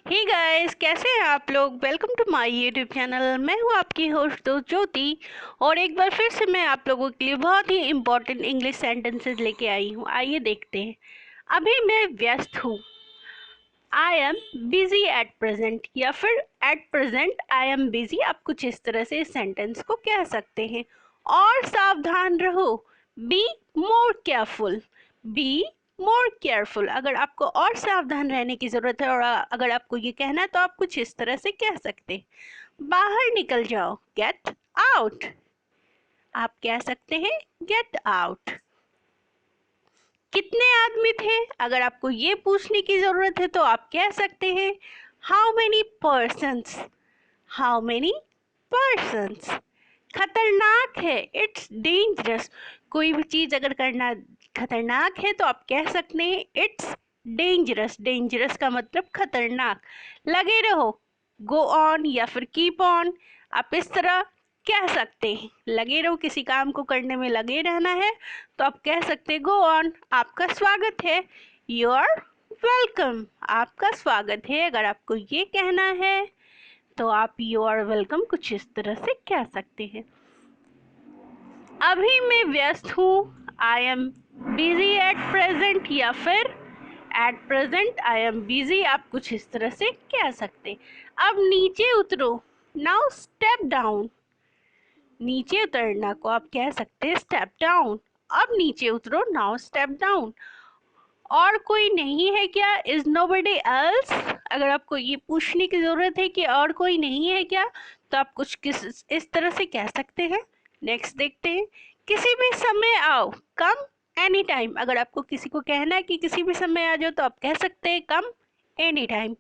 Hey guys, कैसे हैं आप लोग। Welcome to my YouTube channel. मैं हूं आपकी होस्ट दोस्त ज्योति और एक बार फिर से मैं आप लोगों के लिए बहुत ही इम्पोर्टेंट इंग्लिश सेंटेंसेस लेके आई हूं। आइए देखते हैं। अभी मैं व्यस्त हूं, I am busy at present, या फिर at present I am busy. आप कुछ इस तरह से इस सेंटेंस को कह सकते हैं। और सावधान रहो, be more careful, be more careful. अगर आपको और सावधान रहने की ज़रूरत है और अगर आपको ये कहना है तो आप कुछ इस तरह से कह सकते हैं। बाहर निकल जाओ, गेट आउट। आप कह सकते हैं गेट आउट। कितने आदमी थे, अगर आपको ये पूछने की ज़रूरत है तो आप कह सकते हैं how many persons, how many persons. खतरनाक है, इट्स डेंजरस। कोई भी चीज़ अगर करना खतरनाक है तो आप कह सकते हैं इट्स डेंजरस। डेंजरस का मतलब खतरनाक। लगे रहो, गो ऑन या फिर कीप ऑन, आप इस तरह कह सकते हैं। लगे रहो, किसी काम को करने में लगे रहना है तो आप कह सकते हैं गो ऑन। आपका स्वागत है, यू आर वेलकम। आपका स्वागत है। अगर आपको ये कहना है तो आप यू आर वेलकम कुछ इस तरह से कह सकते हैं। अभी मैं व्यस्त हूँ, I am busy at present, या फिर at present I am busy. आप कुछ इस तरह से कह सकते। अब नीचे उतरो, नाउ स्टेप डाउन। नीचे उतरना को आप कह सकते हैं स्टेप डाउन। अब नीचे उतरो, नाउ स्टेप डाउन। और कोई नहीं है क्या, इज नोबडी एल्स। अगर आपको ये पूछने की ज़रूरत है कि और कोई नहीं है क्या, तो आप कुछ किस इस तरह से कह सकते हैं। नेक्स्ट देखते हैं। किसी भी समय आओ, कम एनी टाइम। अगर आपको किसी को कहना है कि किसी भी समय आ जाओ तो आप कह सकते हैं कम एनी टाइम।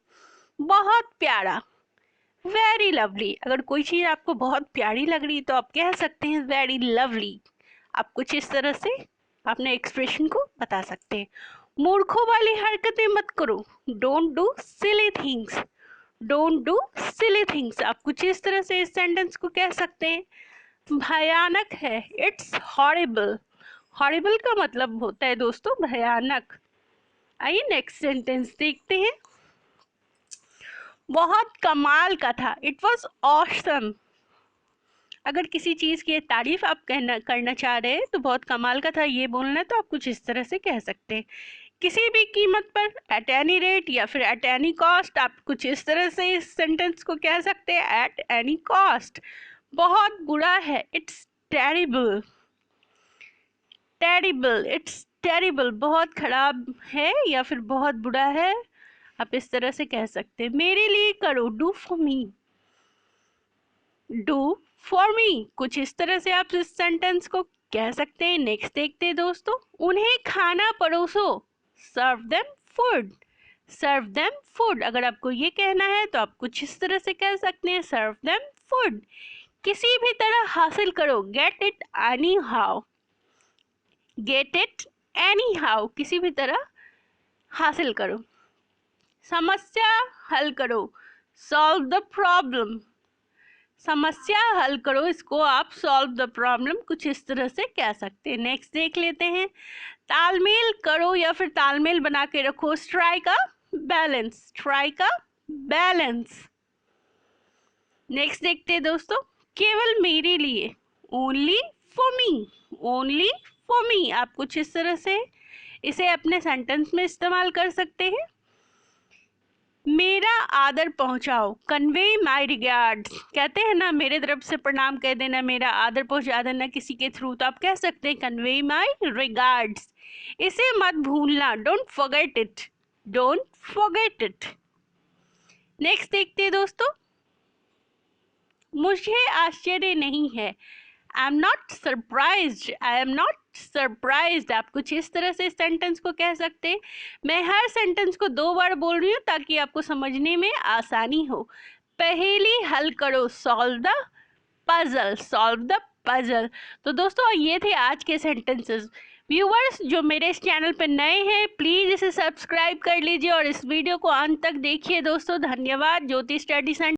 बहुत प्यारा, वेरी लवली। अगर कोई चीज़ आपको बहुत प्यारी लग रही तो आप कह सकते हैं वेरी लवली। आप कुछ इस तरह से अपने एक्सप्रेशन को बता सकते हैं। मूर्खों वाली हरकतें मत करो, don't do silly things, don't do silly things. आप कुछ इस तरह से इस सेंटेंस को कह सकते हैं। भयानक है, इट्स हॉरिबल। हॉरिबल का मतलब होता है दोस्तों भयानक। आइए नेक्स्ट सेंटेंस देखते हैं। बहुत कमाल का था, इट वॉज ऑसम। अगर किसी चीज़ की तारीफ आप करना चाह रहे हैं तो बहुत कमाल का था ये बोलना है तो आप कुछ इस तरह से कह सकते हैं। किसी भी कीमत पर, एट एनी रेट या फिर एट एनी कॉस्ट। आप कुछ इस तरह से इस सेंटेंस को कह सकते हैं एट एनी कॉस्ट। बहुत बुरा है, it's terrible, terrible, it's terrible. बहुत खराब है या फिर बहुत बुरा है, आप इस तरह से कह सकते हैं। मेरे लिए करो, do for me, do for me. कुछ इस तरह से आप इस सेंटेंस को कह सकते हैं। नेक्स्ट देखते हैं दोस्तों। उन्हें खाना परोसो, serve them food, serve them food. अगर आपको ये कहना है तो आप कुछ इस तरह से कह सकते हैं सर्व देम फूड। किसी भी तरह हासिल करो, get it any how, get it any how. किसी भी तरह हासिल करो। समस्या हल करो, सॉल्व द प्रॉब्लम, समस्या हल करो, इसको आप सॉल्व द प्रॉब्लम कुछ इस तरह से कह सकते हैं। नेक्स्ट देख लेते हैं। तालमेल करो या फिर तालमेल बना के रखो, strike a balance, strike a balance. Next देखते हैं दोस्तों। केवल मेरे लिए, only for me, only for me. आप कुछ इस तरह से इसे अपने सेंटेंस में इस्तेमाल कर सकते हैं। मेरा आदर पहुंचाओ, कन्वे माई रिगार्ड्स। कहते हैं ना मेरे तरफ से प्रणाम कह देना, मेरा आदर पहुंचा देना किसी के थ्रू, तो आप कह सकते हैं कन्वे माई रिगार्ड्स। इसे मत भूलना, don't forget it, don't forget it. Next देखते हैं दोस्तों। मुझे आश्चर्य नहीं है, I am not surprised, I am not surprised. आप कुछ इस तरह से सेंटेंस को कह सकते हैं। मैं हर सेंटेंस को 2 बार बोल रही हूँ ताकि आपको समझने में आसानी हो। पहेली हल करो, solve the puzzle, solve the puzzle. तो दोस्तों ये थे आज के सेंटेंसेस। व्यूवर्स जो मेरे इस चैनल पर नए हैं प्लीज़ इसे सब्सक्राइब कर लीजिए और इस वीडियो को अंत तक देखिए दोस्तों। धन्यवाद। ज्योति स्टडी सेंटर।